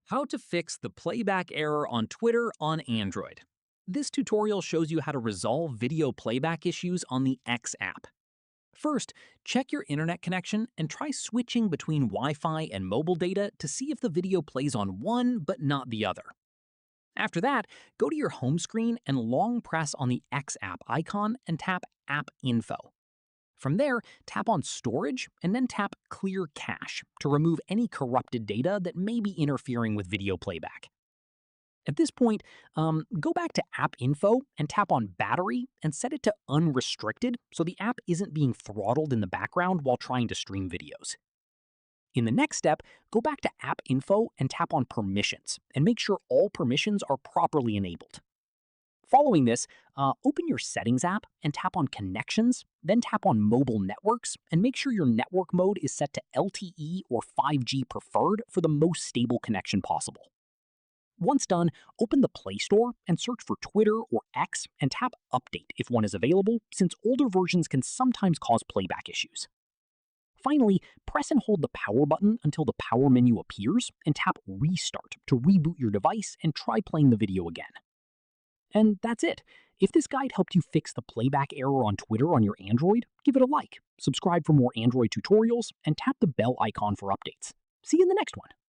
How to fix the playback error on Twitter on Android. This tutorial shows you how to resolve video playback issues on the X app. First, check your internet connection and try switching between Wi-Fi and mobile data to see if the video plays on one but not the other. After that, go to your home screen and long press on the X app icon and tap App Info. From there, tap on Storage and then tap Clear Cache to remove any corrupted data that may be interfering with video playback. At this point, go back to App Info and tap on Battery and set it to Unrestricted so the app isn't being throttled in the background while trying to stream videos. In the next step, go back to App Info and tap on Permissions and make sure all permissions are properly enabled. Following this, open your Settings app and tap on Connections, then tap on Mobile Networks and make sure your network mode is set to LTE or 5G preferred for the most stable connection possible. Once done, open the Play Store and search for Twitter or X and tap Update if one is available, since older versions can sometimes cause playback issues. Finally, press and hold the power button until the power menu appears and tap Restart to reboot your device and try playing the video again. And that's it. If this guide helped you fix the playback error on Twitter on your Android, give it a like, subscribe for more Android tutorials, and tap the bell icon for updates. See you in the next one.